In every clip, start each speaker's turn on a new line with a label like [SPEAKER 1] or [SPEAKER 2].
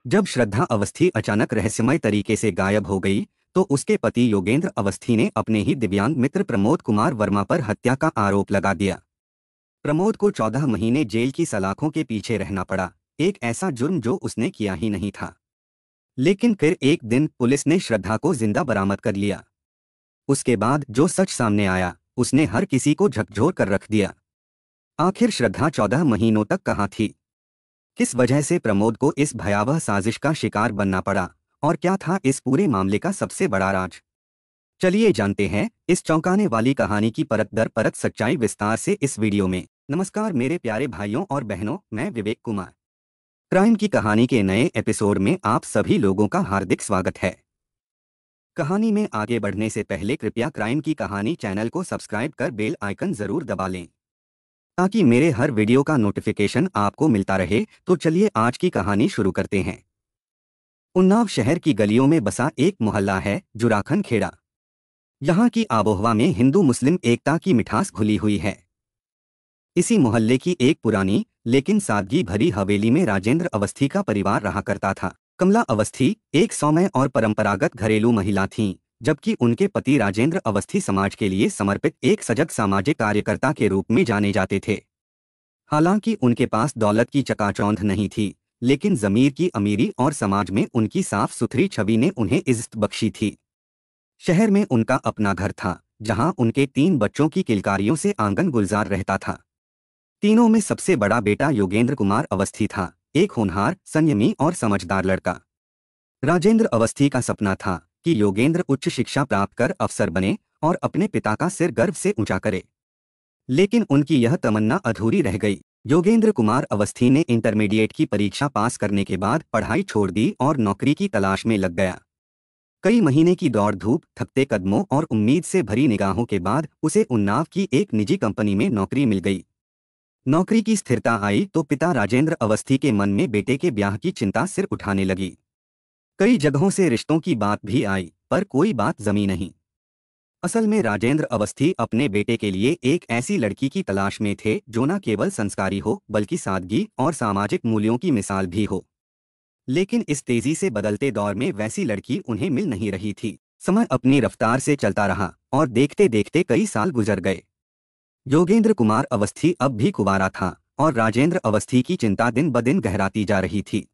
[SPEAKER 1] जब श्रद्धा अवस्थी अचानक रहस्यमय तरीके से गायब हो गई, तो उसके पति योगेंद्र अवस्थी ने अपने ही दिव्यांग मित्र प्रमोद कुमार वर्मा पर हत्या का आरोप लगा दिया। प्रमोद को 14 महीने जेल की सलाखों के पीछे रहना पड़ा, एक ऐसा जुर्म जो उसने किया ही नहीं था। लेकिन फिर एक दिन पुलिस ने श्रद्धा को जिंदा बरामद कर लिया। उसके बाद जो सच सामने आया, उसने हर किसी को झकझोर कर रख दिया। आखिर श्रद्धा 14 महीनों तक कहाँ थी? किस वजह से प्रमोद को इस भयावह साजिश का शिकार बनना पड़ा? और क्या था इस पूरे मामले का सबसे बड़ा राज? चलिए जानते हैं इस चौंकाने वाली कहानी की परत दर परत सच्चाई विस्तार से इस वीडियो में। नमस्कार मेरे प्यारे भाइयों और बहनों, मैं विवेक कुमार। क्राइम की कहानी के नए एपिसोड में आप सभी लोगों का हार्दिक स्वागत है। कहानी में आगे बढ़ने से पहले कृपया क्राइम की कहानी चैनल को सब्सक्राइब कर बेल आइकन जरूर दबा लें, ताकि मेरे हर वीडियो का नोटिफिकेशन आपको मिलता रहे। तो चलिए आज की कहानी शुरू करते हैं। उन्नाव शहर की गलियों में बसा एक मोहल्ला है जुराखन खेड़ा। यहाँ की आबोहवा में हिंदू मुस्लिम एकता की मिठास घुली हुई है। इसी मोहल्ले की एक पुरानी लेकिन सादगी भरी हवेली में राजेंद्र अवस्थी का परिवार रहा करता था। कमला अवस्थी एक सौम्य और परंपरागत घरेलू महिला थीं, जबकि उनके पति राजेंद्र अवस्थी समाज के लिए समर्पित एक सजग सामाजिक कार्यकर्ता के रूप में जाने जाते थे। हालांकि उनके पास दौलत की चकाचौंध नहीं थी, लेकिन जमीर की अमीरी और समाज में उनकी साफ सुथरी छवि ने उन्हें इज्जत बख्शी थी। शहर में उनका अपना घर था, जहां उनके 3 बच्चों की किलकारियों से आंगन गुलजार रहता था। तीनों में सबसे बड़ा बेटा योगेंद्र कुमार अवस्थी था, एक होनहार, संयमी और समझदार लड़का। राजेंद्र अवस्थी का सपना था कि योगेंद्र उच्च शिक्षा प्राप्त कर अफसर बने और अपने पिता का सिर गर्व से ऊंचा करे। लेकिन उनकी यह तमन्ना अधूरी रह गई। योगेंद्र कुमार अवस्थी ने इंटरमीडिएट की परीक्षा पास करने के बाद पढ़ाई छोड़ दी और नौकरी की तलाश में लग गया। कई महीने की दौड़ धूप, थकते कदमों और उम्मीद से भरी निगाहों के बाद उसे उन्नाव की एक निजी कंपनी में नौकरी मिल गई। नौकरी की स्थिरता आई तो पिता राजेंद्र अवस्थी के मन में बेटे के ब्याह की चिंता सिर उठाने लगी। कई जगहों से रिश्तों की बात भी आई, पर कोई बात जमी नहीं। असल में राजेंद्र अवस्थी अपने बेटे के लिए एक ऐसी लड़की की तलाश में थे जो न केवल संस्कारी हो, बल्कि सादगी और सामाजिक मूल्यों की मिसाल भी हो। लेकिन इस तेजी से बदलते दौर में वैसी लड़की उन्हें मिल नहीं रही थी। समय अपनी रफ्तार से चलता रहा और देखते देखते कई साल गुजर गए। योगेंद्र कुमार अवस्थी अब भी कुंवारा था और राजेंद्र अवस्थी की चिंता दिन ब दिन गहराती जा रही थी।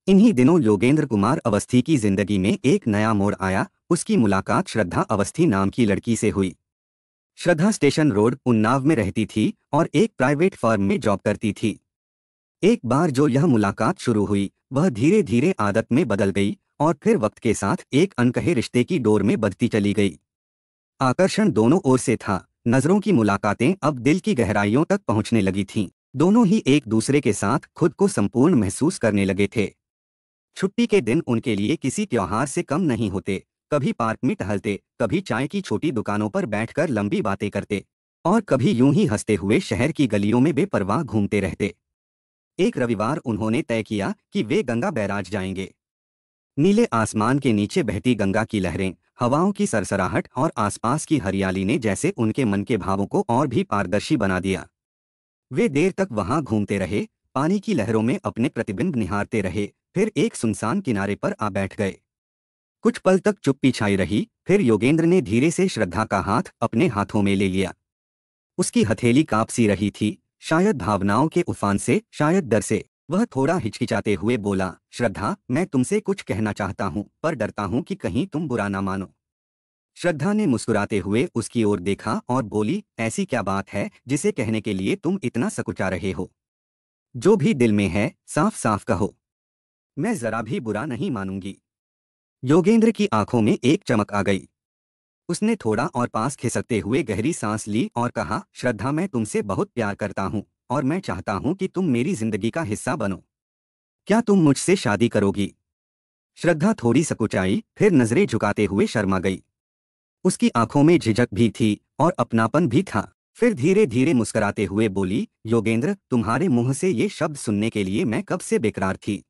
[SPEAKER 1] इन्हीं दिनों योगेंद्र कुमार अवस्थी की जिंदगी में एक नया मोड़ आया। उसकी मुलाकात श्रद्धा अवस्थी नाम की लड़की से हुई। श्रद्धा स्टेशन रोड उन्नाव में रहती थी और एक प्राइवेट फर्म में जॉब करती थी। एक बार जो यह मुलाकात शुरू हुई, वह धीरे धीरे आदत में बदल गई और फिर वक्त के साथ एक अनकहे रिश्ते की डोर में बंधती चली गई। आकर्षण दोनों ओर से था। नजरों की मुलाकातें अब दिल की गहराइयों तक पहुंचने लगी थीं। दोनों ही एक दूसरे के साथ खुद को संपूर्ण महसूस करने लगे थे। छुट्टी के दिन उनके लिए किसी त्योहार से कम नहीं होते। कभी पार्क में टहलते, कभी चाय की छोटी दुकानों पर बैठकर लंबी बातें करते, और कभी यूं ही हंसते हुए शहर की गलियों में बेपरवाह घूमते रहते। एक रविवार उन्होंने तय किया कि वे गंगा बैराज जाएंगे। नीले आसमान के नीचे बहती गंगा की लहरें, हवाओं की सरसराहट और आसपास की हरियाली ने जैसे उनके मन के भावों को और भी पारदर्शी बना दिया। वे देर तक वहां घूमते रहे, पानी की लहरों में अपने प्रतिबिंब निहारते रहे, फिर एक सुनसान किनारे पर आ बैठ गए। कुछ पल तक चुप्पी छाई रही, फिर योगेंद्र ने धीरे से श्रद्धा का हाथ अपने हाथों में ले लिया। उसकी हथेली कांप सी रही थी, शायद भावनाओं के उफान से, शायद डर से। वह थोड़ा हिचकिचाते हुए बोला, श्रद्धा, मैं तुमसे कुछ कहना चाहता हूँ, पर डरता हूँ कि कहीं तुम बुरा ना मानो। श्रद्धा ने मुस्कुराते हुए उसकी ओर देखा और बोली, ऐसी क्या बात है जिसे कहने के लिए तुम इतना सकुचा रहे हो? जो भी दिल में है साफ साफ कहो, मैं जरा भी बुरा नहीं मानूंगी। योगेंद्र की आंखों में एक चमक आ गई। उसने थोड़ा और पास खिसकते हुए गहरी सांस ली और कहा, श्रद्धा, मैं तुमसे बहुत प्यार करता हूँ और मैं चाहता हूँ कि तुम मेरी जिंदगी का हिस्सा बनो। क्या तुम मुझसे शादी करोगी? श्रद्धा थोड़ी सकुचाई, फिर नजरें झुकाते हुए शर्मा गई। उसकी आंखों में झिझक भी थी और अपनापन भी था। फिर धीरे धीरे मुस्कुराते हुए बोली, योगेंद्र, तुम्हारे मुंह से ये शब्द सुनने के लिए मैं कब से बेकरार थी।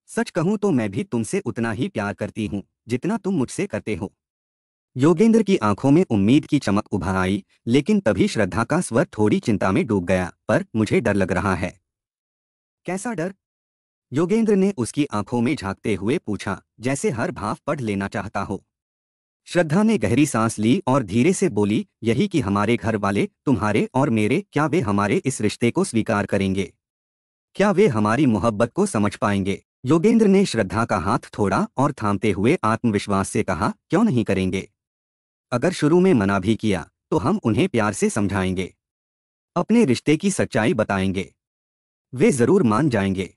[SPEAKER 1] सच कहूं तो मैं भी तुमसे उतना ही प्यार करती हूँ जितना तुम मुझसे करते हो। योगेंद्र की आंखों में उम्मीद की चमक उभर आई, लेकिन तभी श्रद्धा का स्वर थोड़ी चिंता में डूब गया। पर मुझे डर लग रहा है। कैसा डर? योगेंद्र ने उसकी आंखों में झांकते हुए पूछा, जैसे हर भाव पढ़ लेना चाहता हो। श्रद्धा ने गहरी सांस ली और धीरे से बोली, यही कि हमारे घर वाले, तुम्हारे और मेरे, क्या वे हमारे इस रिश्ते को स्वीकार करेंगे? क्या वे हमारी मोहब्बत को समझ पाएंगे? योगेंद्र ने श्रद्धा का हाथ थोड़ा और थामते हुए आत्मविश्वास से कहा, क्यों नहीं करेंगे? अगर शुरू में मना भी किया तो हम उन्हें प्यार से समझाएंगे, अपने रिश्ते की सच्चाई बताएंगे, वे जरूर मान जाएंगे।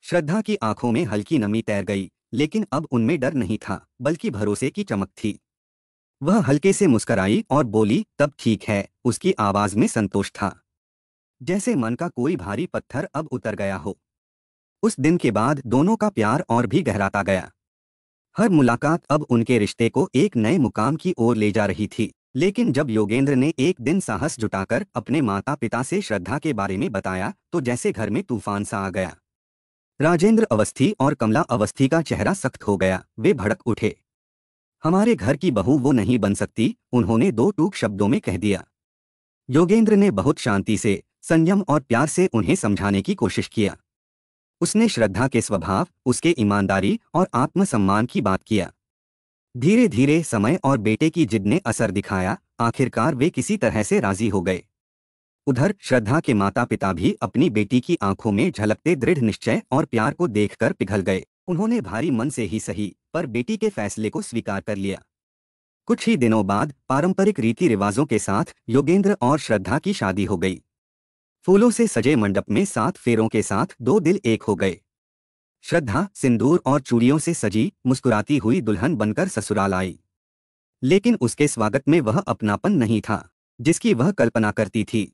[SPEAKER 1] श्रद्धा की आंखों में हल्की नमी तैर गई, लेकिन अब उनमें डर नहीं था, बल्कि भरोसे की चमक थी। वह हल्के से मुस्कराई और बोली, तब ठीक है। उसकी आवाज में संतोष था, जैसे मन का कोई भारी पत्थर अब उतर गया हो। उस दिन के बाद दोनों का प्यार और भी गहराता गया। हर मुलाकात अब उनके रिश्ते को एक नए मुकाम की ओर ले जा रही थी। लेकिन जब योगेंद्र ने एक दिन साहस जुटाकर अपने माता पिता से श्रद्धा के बारे में बताया, तो जैसे घर में तूफान सा आ गया। राजेंद्र अवस्थी और कमला अवस्थी का चेहरा सख्त हो गया। वे भड़क उठे। हमारे घर की बहू वो नहीं बन सकती, उन्होंने दो टूक शब्दों में कह दिया। योगेंद्र ने बहुत शांति से, संयम और प्यार से उन्हें समझाने की कोशिश किया। उसने श्रद्धा के स्वभाव, उसके ईमानदारी और आत्मसम्मान की बात किया। धीरे धीरे समय और बेटे की जिद ने असर दिखाया। आखिरकार वे किसी तरह से राजी हो गए। उधर श्रद्धा के माता पिता भी अपनी बेटी की आंखों में झलकते दृढ़ निश्चय और प्यार को देखकर पिघल गए। उन्होंने भारी मन से ही सही, पर बेटी के फैसले को स्वीकार कर लिया। कुछ ही दिनों बाद पारंपरिक रीति रिवाजों के साथ योगेंद्र और श्रद्धा की शादी हो गई। फूलों से सजे मंडप में 7 फेरों के साथ दो दिल एक हो गए। श्रद्धा सिंदूर और चूड़ियों से सजी, मुस्कुराती हुई दुल्हन बनकर ससुराल आई। लेकिन उसके स्वागत में वह अपनापन नहीं था जिसकी वह कल्पना करती थी।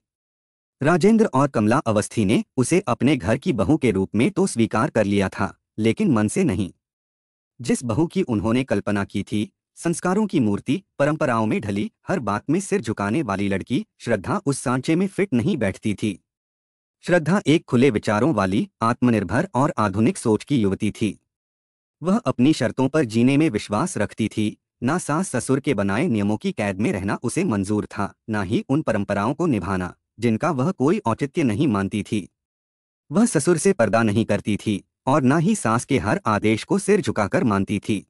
[SPEAKER 1] राजेंद्र और कमला अवस्थी ने उसे अपने घर की बहू के रूप में तो स्वीकार कर लिया था, लेकिन मन से नहीं। जिस बहू की उन्होंने कल्पना की थी, संस्कारों की मूर्ति, परंपराओं में ढली, हर बात में सिर झुकाने वाली लड़की, श्रद्धा उस सांचे में फिट नहीं बैठती थी। श्रद्धा एक खुले विचारों वाली, आत्मनिर्भर और आधुनिक सोच की युवती थी। वह अपनी शर्तों पर जीने में विश्वास रखती थी। ना सास ससुर के बनाए नियमों की कैद में रहना उसे मंजूर था, ना ही उन परंपराओं को निभाना जिनका वह कोई औचित्य नहीं मानती थी। वह ससुर से पर्दा नहीं करती थी और ना ही सास के हर आदेश को सिर झुकाकर मानती थी।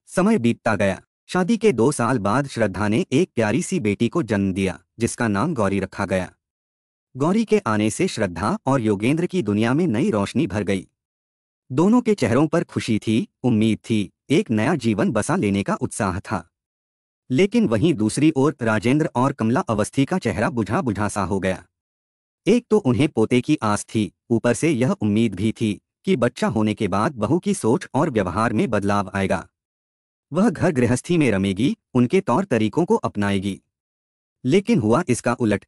[SPEAKER 1] समय बीतता गया। शादी के 2 साल बाद श्रद्धा ने एक प्यारी सी बेटी को जन्म दिया, जिसका नाम गौरी रखा गया। गौरी के आने से श्रद्धा और योगेंद्र की दुनिया में नई रोशनी भर गई। दोनों के चेहरों पर खुशी थी, उम्मीद थी, एक नया जीवन बसा लेने का उत्साह था। लेकिन वहीं दूसरी ओर राजेंद्र और कमला अवस्थी का चेहरा बुझा बुझा सा हो गया। एक तो उन्हें पोते की आस थी, ऊपर से यह उम्मीद भी थी कि बच्चा होने के बाद बहू की सोच और व्यवहार में बदलाव आएगा। वह घर गृहस्थी में रमेगी, उनके तौर तरीकों को अपनाएगी। लेकिन हुआ इसका उलट।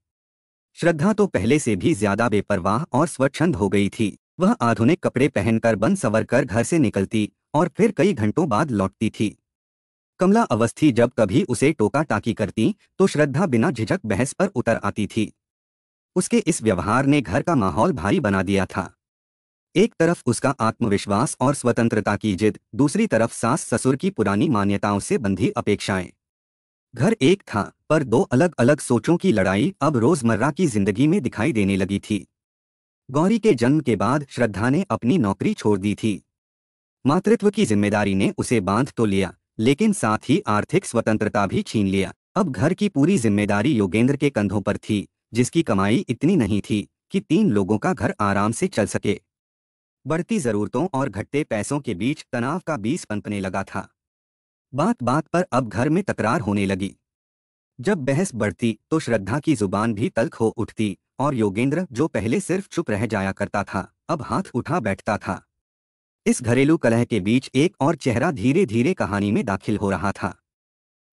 [SPEAKER 1] श्रद्धा तो पहले से भी ज्यादा बेपरवाह और स्वच्छंद हो गई थी। वह आधुनिक कपड़े पहनकर बन संवर कर घर से निकलती और फिर कई घंटों बाद लौटती थी। कमला अवस्थी जब कभी उसे टोका टाकी करती तो श्रद्धा बिना झिझक बहस पर उतर आती थी। उसके इस व्यवहार ने घर का माहौल भारी बना दिया था। एक तरफ उसका आत्मविश्वास और स्वतंत्रता की जिद, दूसरी तरफ सास ससुर की पुरानी मान्यताओं से बंधी अपेक्षाएं। घर एक था, पर दो अलग अलग सोचों की लड़ाई अब रोजमर्रा की जिंदगी में दिखाई देने लगी थी। गौरी के जन्म के बाद श्रद्धा ने अपनी नौकरी छोड़ दी थी। मातृत्व की जिम्मेदारी ने उसे बांध तो लिया, लेकिन साथ ही आर्थिक स्वतंत्रता भी छीन लिया। अब घर की पूरी जिम्मेदारी योगेंद्र के कंधों पर थी, जिसकी कमाई इतनी नहीं थी कि 3 लोगों का घर आराम से चल सके। बढ़ती जरूरतों और घटते पैसों के बीच तनाव का बीज पनपने लगा था। बात बात पर अब घर में तकरार होने लगी। जब बहस बढ़ती तो श्रद्धा की जुबान भी तल्ख हो उठती और योगेंद्र, जो पहले सिर्फ चुप रह जाया करता था, अब हाथ उठा बैठता था। इस घरेलू कलह के बीच एक और चेहरा धीरे धीरे कहानी में दाखिल हो रहा था।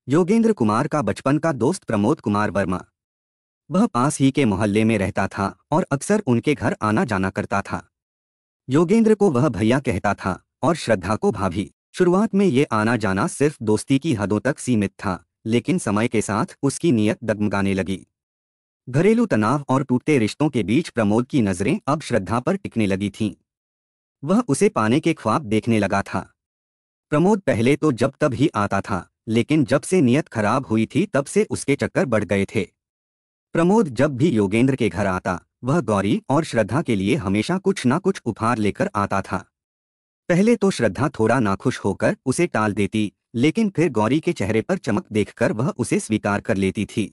[SPEAKER 1] योगेंद्र कुमार का बचपन का दोस्त प्रमोद कुमार वर्मा। वह पास ही के मोहल्ले में रहता था और अक्सर उनके घर आना जाना करता था। योगेंद्र को वह भैया कहता था और श्रद्धा को भाभी। शुरुआत में ये आना जाना सिर्फ दोस्ती की हदों तक सीमित था, लेकिन समय के साथ उसकी नीयत डगमगाने लगी। घरेलू तनाव और टूटते रिश्तों के बीच प्रमोद की नजरें अब श्रद्धा पर टिकने लगी थीं। वह उसे पाने के ख्वाब देखने लगा था। प्रमोद पहले तो जब तब ही आता था, लेकिन जब से नीयत खराब हुई थी तब से उसके चक्कर बढ़ गए थे। प्रमोद जब भी योगेंद्र के घर आता वह गौरी और श्रद्धा के लिए हमेशा कुछ ना कुछ उपहार लेकर आता था। पहले तो श्रद्धा थोड़ा नाखुश होकर उसे टाल देती, लेकिन फिर गौरी के चेहरे पर चमक देखकर वह उसे स्वीकार कर लेती थी।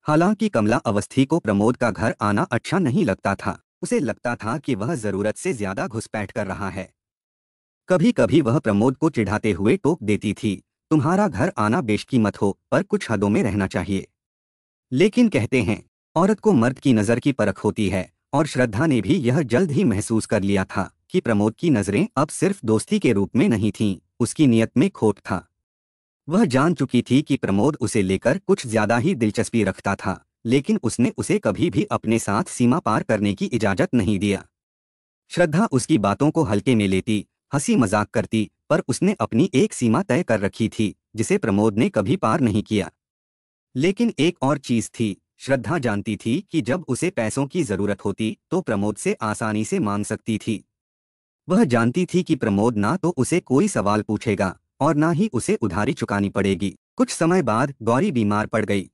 [SPEAKER 1] हालांकि कमला अवस्थी को प्रमोद का घर आना अच्छा नहीं लगता था। उसे लगता था कि वह जरूरत से ज्यादा घुसपैठ कर रहा है। कभी कभी वह प्रमोद को चिढ़ाते हुए टोक देती थी, तुम्हारा घर आना बेशकीमत हो पर कुछ हदों में रहना चाहिए। लेकिन कहते हैं, औरत को मर्द की नज़र की परख होती है, और श्रद्धा ने भी यह जल्द ही महसूस कर लिया था कि प्रमोद की नज़रें अब सिर्फ दोस्ती के रूप में नहीं थीं, उसकी नीयत में खोट था। वह जान चुकी थी कि प्रमोद उसे लेकर कुछ ज्यादा ही दिलचस्पी रखता था, लेकिन उसने उसे कभी भी अपने साथ सीमा पार करने की इजाजत नहीं दिया। श्रद्धा उसकी बातों को हल्के में लेती, हंसी मजाक करती, पर उसने अपनी एक सीमा तय कर रखी थी जिसे प्रमोद ने कभी पार नहीं किया। लेकिन एक और चीज थी, श्रद्धा जानती थी कि जब उसे पैसों की जरूरत होती तो प्रमोद से आसानी से मांग सकती थी। वह जानती थी कि प्रमोद ना तो उसे कोई सवाल पूछेगा और ना ही उसे उधारी चुकानी पड़ेगी। कुछ समय बाद गौरी बीमार पड़ गई।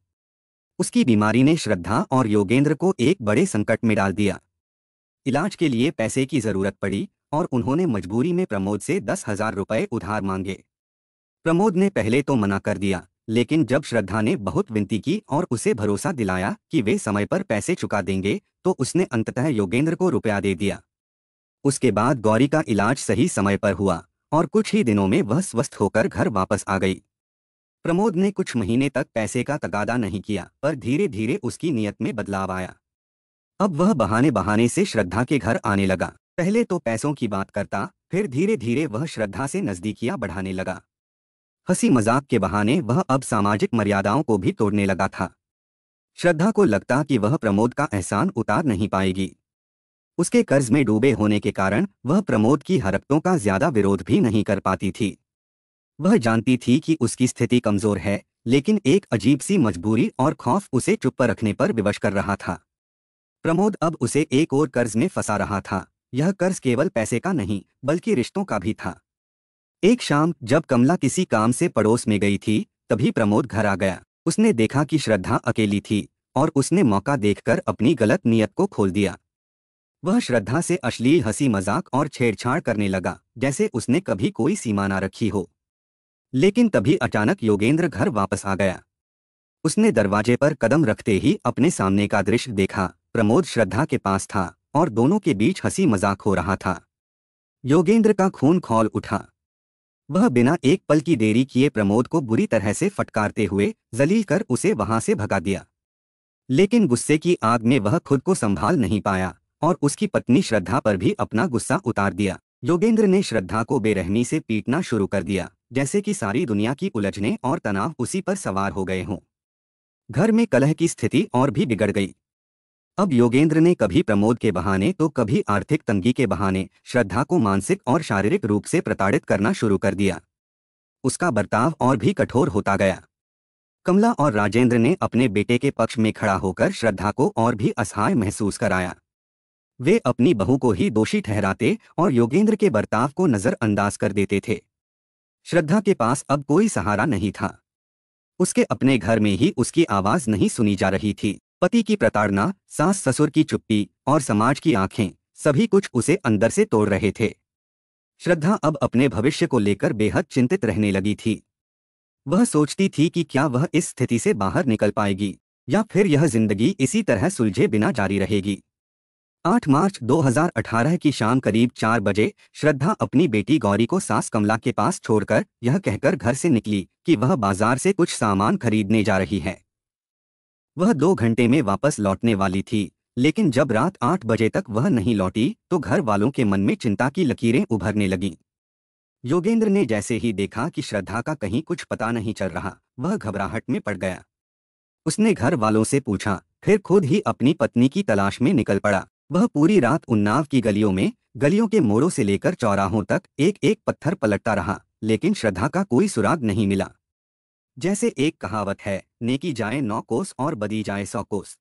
[SPEAKER 1] उसकी बीमारी ने श्रद्धा और योगेंद्र को एक बड़े संकट में डाल दिया। इलाज के लिए पैसे की जरूरत पड़ी और उन्होंने मजबूरी में प्रमोद से 10,000 रुपए उधार मांगे। प्रमोद ने पहले तो मना कर दिया, लेकिन जब श्रद्धा ने बहुत विनती की और उसे भरोसा दिलाया कि वे समय पर पैसे चुका देंगे, तो उसने अंततः योगेंद्र को रुपया दे दिया। उसके बाद गौरी का इलाज सही समय पर हुआ और कुछ ही दिनों में वह स्वस्थ होकर घर वापस आ गई। प्रमोद ने कुछ महीने तक पैसे का तगादा नहीं किया, पर धीरे धीरे उसकी नीयत में बदलाव आया। अब वह बहाने बहाने से श्रद्धा के घर आने लगा। पहले तो पैसों की बात करता, फिर धीरे धीरे वह श्रद्धा से नजदीकियां बढ़ाने लगा। हंसी मजाक के बहाने वह अब सामाजिक मर्यादाओं को भी तोड़ने लगा था। श्रद्धा को लगता कि वह प्रमोद का एहसान उतार नहीं पाएगी। उसके कर्ज में डूबे होने के कारण वह प्रमोद की हरकतों का ज्यादा विरोध भी नहीं कर पाती थी। वह जानती थी कि उसकी स्थिति कमजोर है, लेकिन एक अजीब सी मजबूरी और खौफ उसे चुप रखने पर विवश कर रहा था। प्रमोद अब उसे एक और कर्ज में फंसा रहा था। यह कर्ज केवल पैसे का नहीं, बल्कि रिश्तों का भी था। एक शाम जब कमला किसी काम से पड़ोस में गई थी, तभी प्रमोद घर आ गया। उसने देखा कि श्रद्धा अकेली थी और उसने मौका देखकर अपनी गलत नीयत को खोल दिया। वह श्रद्धा से अश्लील हंसी मजाक और छेड़छाड़ करने लगा, जैसे उसने कभी कोई सीमा ना रखी हो। लेकिन तभी अचानक योगेंद्र घर वापस आ गया। उसने दरवाजे पर कदम रखते ही अपने सामने का दृश्य देखा। प्रमोद श्रद्धा के पास था और दोनों के बीच हंसी मजाक हो रहा था। योगेंद्र का खून खौल उठा। वह बिना एक पल की देरी किए प्रमोद को बुरी तरह से फटकारते हुए जलील कर उसे वहां से भगा दिया। लेकिन गुस्से की आग में वह खुद को संभाल नहीं पाया और उसकी पत्नी श्रद्धा पर भी अपना गुस्सा उतार दिया। योगेंद्र ने श्रद्धा को बेरहमी से पीटना शुरू कर दिया, जैसे कि सारी दुनिया की उलझने और तनाव उसी पर सवार हो गए हों। घर में कलह की स्थिति और भी बिगड़ गई। अब योगेंद्र ने कभी प्रमोद के बहाने तो कभी आर्थिक तंगी के बहाने श्रद्धा को मानसिक और शारीरिक रूप से प्रताड़ित करना शुरू कर दिया। उसका बर्ताव और भी कठोर होता गया। कमला और राजेंद्र ने अपने बेटे के पक्ष में खड़ा होकर श्रद्धा को और भी असहाय महसूस कराया। वे अपनी बहू को ही दोषी ठहराते और योगेंद्र के बर्ताव को नजरअंदाज कर देते थे। श्रद्धा के पास अब कोई सहारा नहीं था। उसके अपने घर में ही उसकी आवाज नहीं सुनी जा रही थी। पति की प्रताड़ना, सास ससुर की चुप्पी और समाज की आंखें, सभी कुछ उसे अंदर से तोड़ रहे थे। श्रद्धा अब अपने भविष्य को लेकर बेहद चिंतित रहने लगी थी। वह सोचती थी कि क्या वह इस स्थिति से बाहर निकल पाएगी या फिर यह जिंदगी इसी तरह सुलझे बिना जारी रहेगी। 8 मार्च 2018 की शाम करीब 4 बजे श्रद्धा अपनी बेटी गौरी को सास कमला के पास छोड़कर यह कहकर घर से निकली कि वह बाजार से कुछ सामान खरीदने जा रही है। वह 2 घंटे में वापस लौटने वाली थी, लेकिन जब रात 8 बजे तक वह नहीं लौटी तो घर वालों के मन में चिंता की लकीरें उभरने लगीं। योगेंद्र ने जैसे ही देखा कि श्रद्धा का कहीं कुछ पता नहीं चल रहा, वह घबराहट में पड़ गया। उसने घर वालों से पूछा, फिर खुद ही अपनी पत्नी की तलाश में निकल पड़ा। वह पूरी रात उन्नाव की गलियों में, गलियों के मोड़ों से लेकर चौराहों तक एक एक पत्थर पलटता रहा, लेकिन श्रद्धा का कोई सुराग नहीं मिला। जैसे एक कहावत है, नेकी जाए 9 कोस और बदी जाए 100 कोस,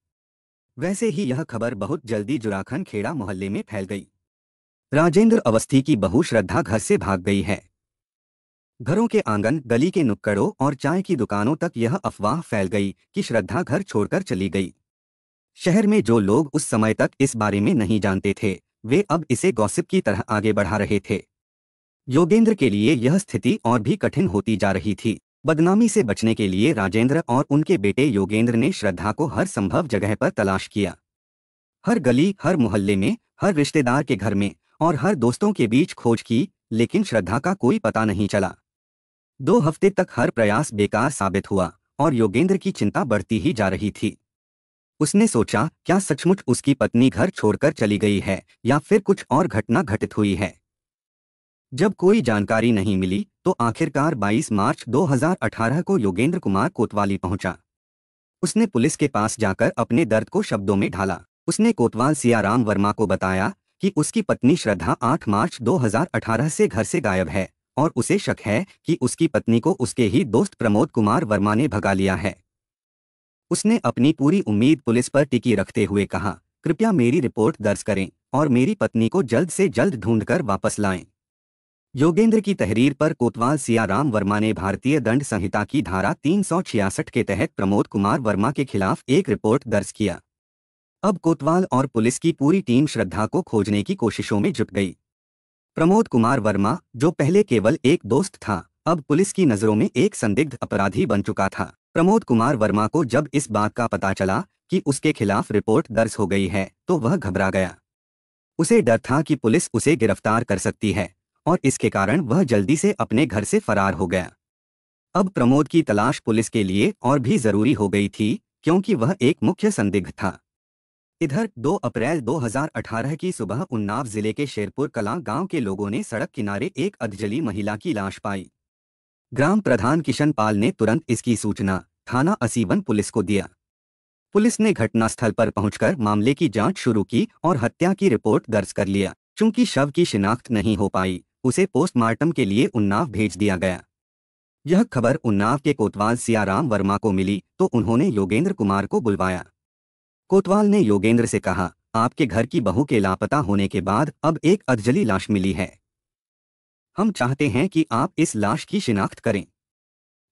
[SPEAKER 1] वैसे ही यह खबर बहुत जल्दी जुराखन खेड़ा मोहल्ले में फैल गई। राजेंद्र अवस्थी की बहू श्रद्धा घर से भाग गई है। घरों के आंगन, गली के नुक्कड़ों और चाय की दुकानों तक यह अफवाह फैल गई कि श्रद्धा घर छोड़कर चली गई। शहर में जो लोग उस समय तक इस बारे में नहीं जानते थे, वे अब इसे गॉसिप की तरह आगे बढ़ा रहे थे। योगेंद्र के लिए यह स्थिति और भी कठिन होती जा रही थी। बदनामी से बचने के लिए राजेंद्र और उनके बेटे योगेंद्र ने श्रद्धा को हर संभव जगह पर तलाश किया। हर गली, हर मोहल्ले में, हर रिश्तेदार के घर में और हर दोस्तों के बीच खोज की, लेकिन श्रद्धा का कोई पता नहीं चला। 2 हफ्ते तक हर प्रयास बेकार साबित हुआ और योगेंद्र की चिंता बढ़ती ही जा रही थी। उसने सोचा, क्या सचमुच उसकी पत्नी घर छोड़कर चली गई है या फिर कुछ और घटना घटित हुई है। जब कोई जानकारी नहीं मिली तो आखिरकार 22 मार्च 2018 को योगेंद्र कुमार कोतवाली पहुंचा। उसने पुलिस के पास जाकर अपने दर्द को शब्दों में ढाला। उसने कोतवाल सियाराम वर्मा को बताया कि उसकी पत्नी श्रद्धा 8 मार्च 2018 से घर से गायब है और उसे शक है कि उसकी पत्नी को उसके ही दोस्त प्रमोद कुमार वर्मा ने भगा लिया है। उसने अपनी पूरी उम्मीद पुलिस पर टिकी रखते हुए कहा, कृपया मेरी रिपोर्ट दर्ज करें और मेरी पत्नी को जल्द से जल्द ढूंढकर वापस लाएं। योगेंद्र की तहरीर पर कोतवाल सियाराम वर्मा ने भारतीय दंड संहिता की धारा 366 के तहत प्रमोद कुमार वर्मा के खिलाफ एक रिपोर्ट दर्ज किया। अब कोतवाल और पुलिस की पूरी टीम श्रद्धा को खोजने की कोशिशों में जुट गई। प्रमोद कुमार वर्मा, जो पहले केवल एक दोस्त था, अब पुलिस की नजरों में एक संदिग्ध अपराधी बन चुका था। प्रमोद कुमार वर्मा को जब इस बात का पता चला कि उसके खिलाफ रिपोर्ट दर्ज हो गई है तो वह घबरा गया। उसे डर था कि पुलिस उसे गिरफ्तार कर सकती है और इसके कारण वह जल्दी से अपने घर से फरार हो गया। अब प्रमोद की तलाश पुलिस के लिए और भी जरूरी हो गई थी क्योंकि वह एक मुख्य संदिग्ध था। इधर 2 अप्रैल 2018 की सुबह उन्नाव जिले के शेरपुर कलां गांव के लोगों ने सड़क किनारे एक अधजली महिला की लाश पाई। ग्राम प्रधान किशन पाल ने तुरंत इसकी सूचना थाना असीवन पुलिस को दिया। पुलिस ने घटनास्थल पर पहुंचकर मामले की जांच शुरू की और हत्या की रिपोर्ट दर्ज कर लिया। चूंकि शव की शिनाख्त नहीं हो पाई, उसे पोस्टमार्टम के लिए उन्नाव भेज दिया गया। यह खबर उन्नाव के कोतवाल सियाराम वर्मा को मिली तो उन्होंने योगेंद्र कुमार को बुलवाया। कोतवाल ने योगेंद्र से कहा, आपके घर की बहू के लापता होने के बाद अब एक अधजली लाश मिली है। हम चाहते हैं कि आप इस लाश की शिनाख्त करें।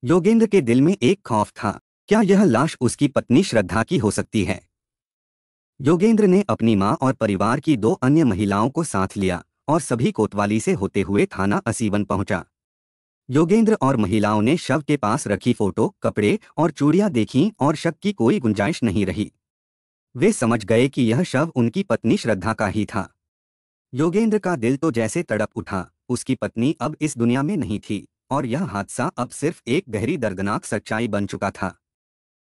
[SPEAKER 1] योगेंद्र के दिल में एक खौफ था, क्या यह लाश उसकी पत्नी श्रद्धा की हो सकती है। योगेंद्र ने अपनी मां और परिवार की 2 अन्य महिलाओं को साथ लिया और सभी कोतवाली से होते हुए थाना असीवन पहुंचा। योगेंद्र और महिलाओं ने शव के पास रखी फोटो, कपड़े और चूड़ियां देखीं और शक की कोई गुंजाइश नहीं रही। वे समझ गए कि यह शव उनकी पत्नी श्रद्धा का ही था। योगेंद्र का दिल तो जैसे तड़प उठा। उसकी पत्नी अब इस दुनिया में नहीं थी और यह हादसा अब सिर्फ एक गहरी दर्दनाक सच्चाई बन चुका था।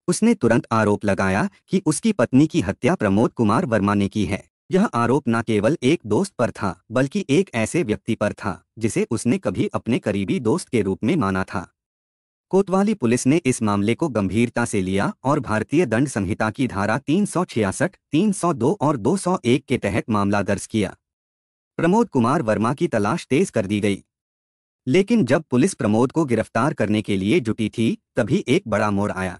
[SPEAKER 1] उसने तुरंत आरोप लगाया कि उसकी पत्नी की हत्या प्रमोद कुमार वर्मा ने की है। यह आरोप न केवल एक दोस्त पर था बल्कि एक ऐसे व्यक्ति पर था जिसे उसने कभी अपने करीबी दोस्त के रूप में माना था। कोतवाली पुलिस ने इस मामले को गंभीरता से लिया और भारतीय दंड संहिता की धारा 366, 302 और 201 के तहत मामला दर्ज किया। प्रमोद कुमार वर्मा की तलाश तेज कर दी गई। लेकिन जब पुलिस प्रमोद को गिरफ्तार करने के लिए जुटी थी, तभी एक बड़ा मोड़ आया।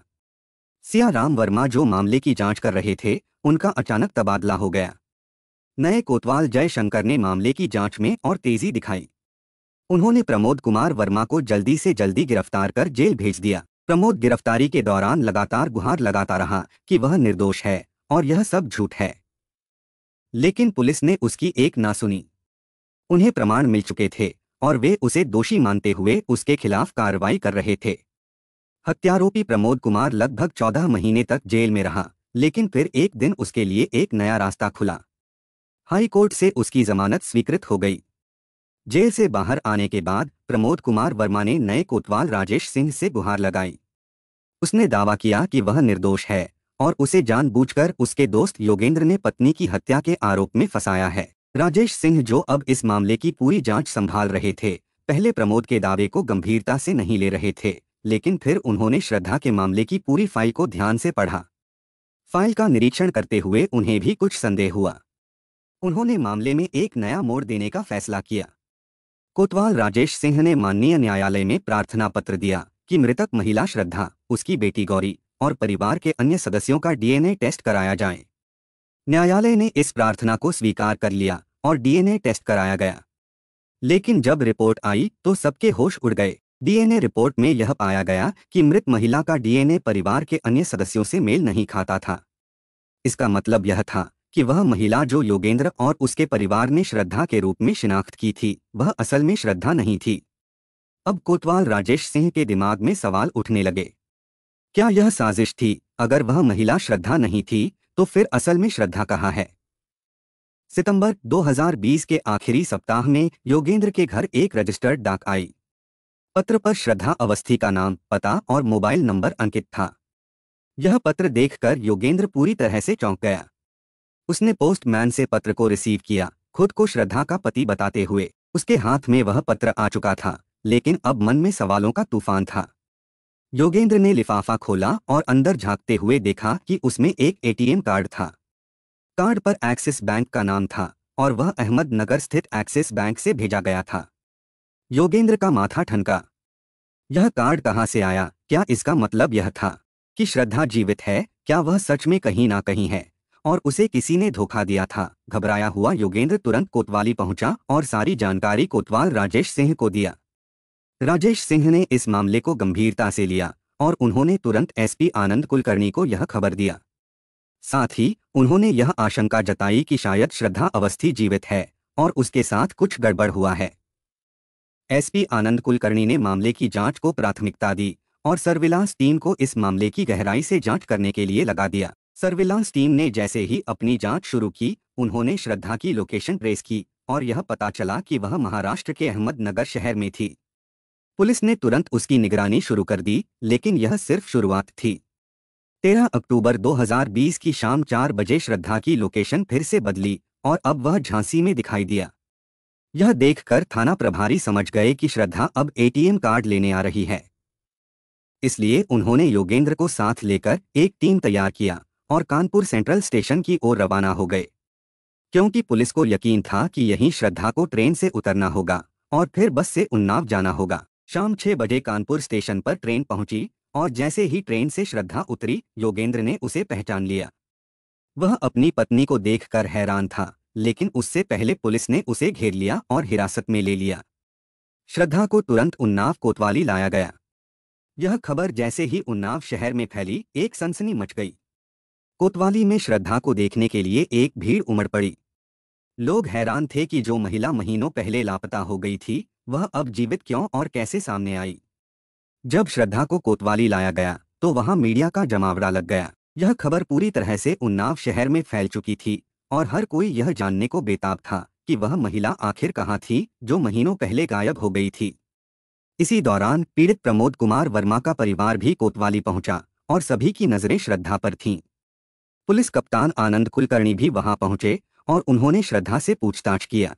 [SPEAKER 1] सियाराम वर्मा, जो मामले की जांच कर रहे थे, उनका अचानक तबादला हो गया। नए कोतवाल जयशंकर ने मामले की जांच में और तेजी दिखाई। उन्होंने प्रमोद कुमार वर्मा को जल्दी से जल्दी गिरफ्तार कर जेल भेज दिया। प्रमोद गिरफ्तारी के दौरान लगातार गुहार लगाता रहा कि वह निर्दोष है और यह सब झूठ है। लेकिन पुलिस ने उसकी एक ना सुनी। उन्हें प्रमाण मिल चुके थे और वे उसे दोषी मानते हुए उसके खिलाफ कार्रवाई कर रहे थे। हत्यारोपी प्रमोद कुमार लगभग 14 महीने तक जेल में रहा, लेकिन फिर एक दिन उसके लिए एक नया रास्ता खुला। हाई कोर्ट से उसकी जमानत स्वीकृत हो गई। जेल से बाहर आने के बाद प्रमोद कुमार वर्मा ने नए कोतवाल राजेश सिंह से गुहार लगाई। उसने दावा किया कि वह निर्दोष है और उसे जानबूझकर उसके दोस्त योगेंद्र ने पत्नी की हत्या के आरोप में फंसाया है। राजेश सिंह, जो अब इस मामले की पूरी जांच संभाल रहे थे, पहले प्रमोद के दावे को गंभीरता से नहीं ले रहे थे, लेकिन फिर उन्होंने श्रद्धा के मामले की पूरी फाइल को ध्यान से पढ़ा। फाइल का निरीक्षण करते हुए उन्हें भी कुछ संदेह हुआ। उन्होंने मामले में एक नया मोड़ देने का फैसला किया। कोतवाल राजेश सिंह ने माननीय न्यायालय में प्रार्थना पत्र दिया कि मृतक महिला श्रद्धा, उसकी बेटी गौरी और परिवार के अन्य सदस्यों का डीएनए टेस्ट कराया जाए। न्यायालय ने इस प्रार्थना को स्वीकार कर लिया और डीएनए टेस्ट कराया गया। लेकिन जब रिपोर्ट आई तो सबके होश उड़ गए। डीएनए रिपोर्ट में यह पाया गया कि मृत महिला का डीएनए परिवार के अन्य सदस्यों से मेल नहीं खाता था। इसका मतलब यह था कि वह महिला जो योगेंद्र और उसके परिवार ने श्रद्धा के रूप में शिनाख्त की थी, वह असल में श्रद्धा नहीं थी। अब कोतवाल राजेश सिंह के दिमाग में सवाल उठने लगे। क्या यह साजिश थी? अगर वह महिला श्रद्धा नहीं थी, तो फिर असल में श्रद्धा कहाँ है? सितंबर 2020 के आखिरी सप्ताह में योगेंद्र के घर एक रजिस्टर्ड डाक आई। पत्र पर श्रद्धा अवस्थी का नाम, पता और मोबाइल नंबर अंकित था। यह पत्र देखकर योगेंद्र पूरी तरह से चौंक गया। उसने पोस्टमैन से पत्र को रिसीव किया, खुद को श्रद्धा का पति बताते हुए। उसके हाथ में वह पत्र आ चुका था, लेकिन अब मन में सवालों का तूफान था। योगेंद्र ने लिफाफा खोला और अंदर झांकते हुए देखा कि उसमें एक एटीएम कार्ड था। कार्ड पर एक्सिस बैंक का नाम था और वह अहमदनगर स्थित एक्सिस बैंक से भेजा गया था। योगेंद्र का माथा ठनका। यह कार्ड कहाँ से आया? क्या इसका मतलब यह था कि श्रद्धा जीवित है? क्या वह सच में कहीं ना कहीं है और उसे किसी ने धोखा दिया था? घबराया हुआ योगेंद्र तुरंत कोतवाली पहुंचा और सारी जानकारी कोतवाल राजेश सिंह को दिया। राजेश सिंह ने इस मामले को गंभीरता से लिया और उन्होंने तुरंत एसपी आनंद कुलकर्णी को यह खबर दिया। साथ ही उन्होंने यह आशंका जताई कि शायद श्रद्धा अवस्थी जीवित है और उसके साथ कुछ गड़बड़ हुआ है। एसपी आनंद कुलकर्णी ने मामले की जांच को प्राथमिकता दी और सर्विलांस टीम को इस मामले की गहराई से जांच करने के लिए लगा दिया। सर्विलांस टीम ने जैसे ही अपनी जांच शुरू की, उन्होंने श्रद्धा की लोकेशन ट्रेस की और यह पता चला कि वह महाराष्ट्र के अहमदनगर शहर में थी। पुलिस ने तुरंत उसकी निगरानी शुरू कर दी, लेकिन यह सिर्फ शुरुआत थी। 13 अक्टूबर 2020 की शाम 4 बजे श्रद्धा की लोकेशन फिर से बदली और अब वह झांसी में दिखाई दिया। यह देखकर थाना प्रभारी समझ गए कि श्रद्धा अब एटीएम कार्ड लेने आ रही है। इसलिए उन्होंने योगेंद्र को साथ लेकर एक टीम तैयार किया और कानपुर सेंट्रल स्टेशन की ओर रवाना हो गए, क्योंकि पुलिस को यकीन था कि यहीं श्रद्धा को ट्रेन से उतरना होगा और फिर बस से उन्नाव जाना होगा। शाम 6 बजे कानपुर स्टेशन पर ट्रेन पहुंची और जैसे ही ट्रेन से श्रद्धा उतरी, योगेंद्र ने उसे पहचान लिया। वह अपनी पत्नी को देखकर हैरान था, लेकिन उससे पहले पुलिस ने उसे घेर लिया और हिरासत में ले लिया। श्रद्धा को तुरंत उन्नाव कोतवाली लाया गया। यह खबर जैसे ही उन्नाव शहर में फैली, एक सनसनी मच गई। कोतवाली में श्रद्धा को देखने के लिए एक भीड़ उमड़ पड़ी। लोग हैरान थे कि जो महिला महीनों पहले लापता हो गई थी, वह अब जीवित क्यों और कैसे सामने आई। जब श्रद्धा को कोतवाली लाया गया तो वहां मीडिया का जमावड़ा लग गया। यह खबर पूरी तरह से उन्नाव शहर में फैल चुकी थी और हर कोई यह जानने को बेताब था कि वह महिला आखिर कहाँ थी जो महीनों पहले गायब हो गई थी। इसी दौरान पीड़ित प्रमोद कुमार वर्मा का परिवार भी कोतवाली पहुंचा और सभी की नजरें श्रद्धा पर थीं। पुलिस कप्तान आनंद कुलकर्णी भी वहां पहुंचे और उन्होंने श्रद्धा से पूछताछ किया।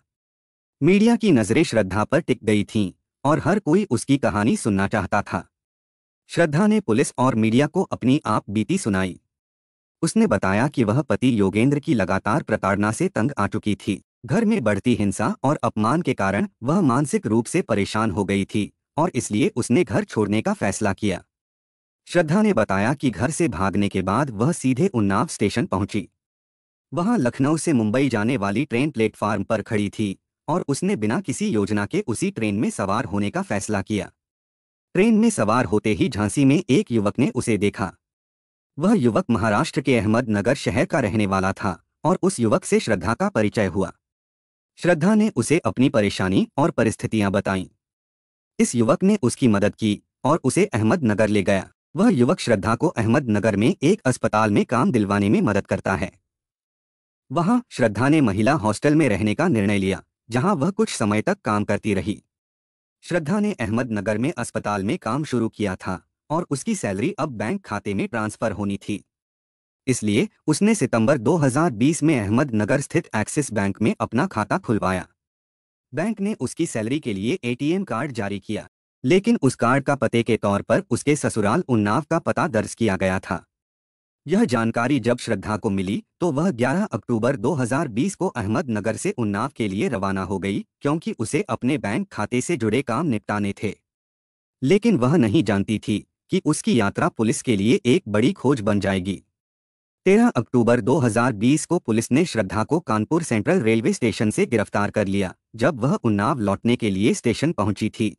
[SPEAKER 1] मीडिया की नजरें श्रद्धा पर टिक गई थीं और हर कोई उसकी कहानी सुनना चाहता था। श्रद्धा ने पुलिस और मीडिया को अपनी आप बीती सुनाई। उसने बताया कि वह पति योगेंद्र की लगातार प्रताड़ना से तंग आ चुकी थी। घर में बढ़ती हिंसा और अपमान के कारण वह मानसिक रूप से परेशान हो गई थी और इसलिए उसने घर छोड़ने का फैसला किया। श्रद्धा ने बताया कि घर से भागने के बाद वह सीधे उन्नाव स्टेशन पहुंची। वहां लखनऊ से मुंबई जाने वाली ट्रेन प्लेटफार्म पर खड़ी थी और उसने बिना किसी योजना के उसी ट्रेन में सवार होने का फैसला किया। ट्रेन में सवार होते ही झांसी में एक युवक ने उसे देखा। वह युवक महाराष्ट्र के अहमदनगर शहर का रहने वाला था और उस युवक से श्रद्धा का परिचय हुआ। श्रद्धा ने उसे अपनी परेशानी और परिस्थितियां बताईं। इस युवक ने उसकी मदद की और उसे अहमदनगर ले गया। वह युवक श्रद्धा को अहमदनगर में एक अस्पताल में काम दिलवाने में मदद करता है। वहां श्रद्धा ने महिला हॉस्टल में रहने का निर्णय लिया, जहां वह कुछ समय तक काम करती रही। श्रद्धा ने अहमदनगर में अस्पताल में काम शुरू किया था और उसकी सैलरी अब बैंक खाते में ट्रांसफर होनी थी। इसलिए उसने सितंबर 2020 में अहमदनगर स्थित एक्सिस बैंक में अपना खाता खुलवाया। बैंक ने उसकी सैलरी के लिए एटीएम कार्ड जारी किया, लेकिन उस कार्ड का पते के तौर पर उसके ससुराल उन्नाव का पता दर्ज किया गया था। यह जानकारी जब श्रद्धा को मिली तो वह 11 अक्टूबर 2020 को अहमदनगर से उन्नाव के लिए रवाना हो गई, क्योंकि उसे अपने बैंक खाते से जुड़े काम निपटाने थे। लेकिन वह नहीं जानती थी कि उसकी यात्रा पुलिस के लिए एक बड़ी खोज बन जाएगी। 13 अक्टूबर 2020 को पुलिस ने श्रद्धा को कानपुर सेंट्रल रेलवे स्टेशन से गिरफ्तार कर लिया, जब वह उन्नाव लौटने के लिए स्टेशन पहुंची थी।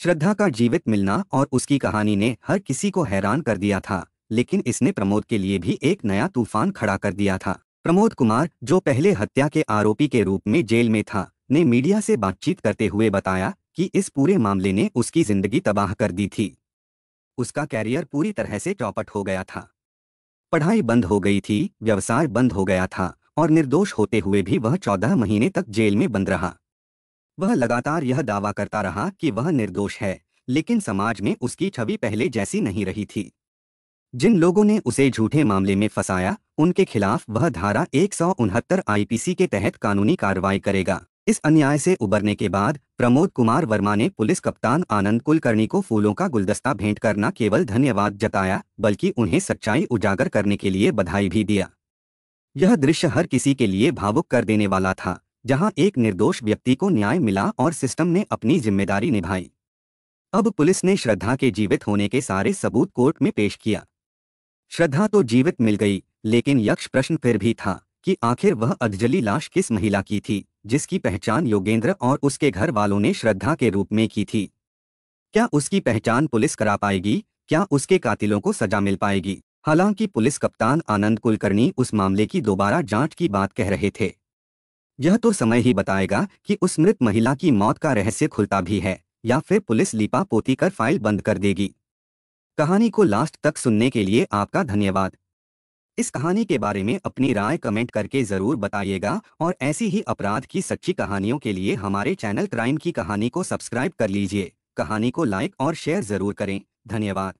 [SPEAKER 1] श्रद्धा का जीवित मिलना और उसकी कहानी ने हर किसी को हैरान कर दिया था, लेकिन इसने प्रमोद के लिए भी एक नया तूफान खड़ा कर दिया था। प्रमोद कुमार, जो पहले हत्या के आरोपी के रूप में जेल में था, ने मीडिया से बातचीत करते हुए बताया कि इस पूरे मामले ने उसकी जिंदगी तबाह कर दी थी। उसका कैरियर पूरी तरह से चौपट हो गया था। पढ़ाई बंद हो गई थी, व्यवसाय बंद हो गया था और निर्दोष होते हुए भी वह 14 महीने तक जेल में बंद रहा। वह लगातार यह दावा करता रहा कि वह निर्दोष है, लेकिन समाज में उसकी छवि पहले जैसी नहीं रही थी। जिन लोगों ने उसे झूठे मामले में फंसाया, उनके खिलाफ वह धारा 169 आईपीसी के तहत कानूनी कार्रवाई करेगा। इस अन्याय से उबरने के बाद प्रमोद कुमार वर्मा ने पुलिस कप्तान आनंद कुलकर्णी को फूलों का गुलदस्ता भेंट कर न केवल धन्यवाद जताया, बल्कि उन्हें सच्चाई उजागर करने के लिए बधाई भी दिया। यह दृश्य हर किसी के लिए भावुक कर देने वाला था, जहां एक निर्दोष व्यक्ति को न्याय मिला और सिस्टम ने अपनी जिम्मेदारी निभाई। अब पुलिस ने श्रद्धा के जीवित होने के सारे सबूत कोर्ट में पेश किया। श्रद्धा तो जीवित मिल गई, लेकिन यक्ष प्रश्न फिर भी था कि आखिर वह अधजली लाश किस महिला की थी, जिसकी पहचान योगेंद्र और उसके घर वालों ने श्रद्धा के रूप में की थी। क्या उसकी पहचान पुलिस करा पाएगी? क्या उसके कातिलों को सजा मिल पाएगी? हालांकि पुलिस कप्तान आनंद कुलकर्णी उस मामले की दोबारा जांच की बात कह रहे थे। यह तो समय ही बताएगा कि उस मृत महिला की मौत का रहस्य खुलता भी है या फिर पुलिस लीपा पोती कर फाइल बंद कर देगी। कहानी को लास्ट तक सुनने के लिए आपका धन्यवाद। इस कहानी के बारे में अपनी राय कमेंट करके ज़रूर बताइएगा और ऐसी ही अपराध की सच्ची कहानियों के लिए हमारे चैनल क्राइम की कहानी को सब्सक्राइब कर लीजिए। कहानी को लाइक और शेयर ज़रूर करें। धन्यवाद।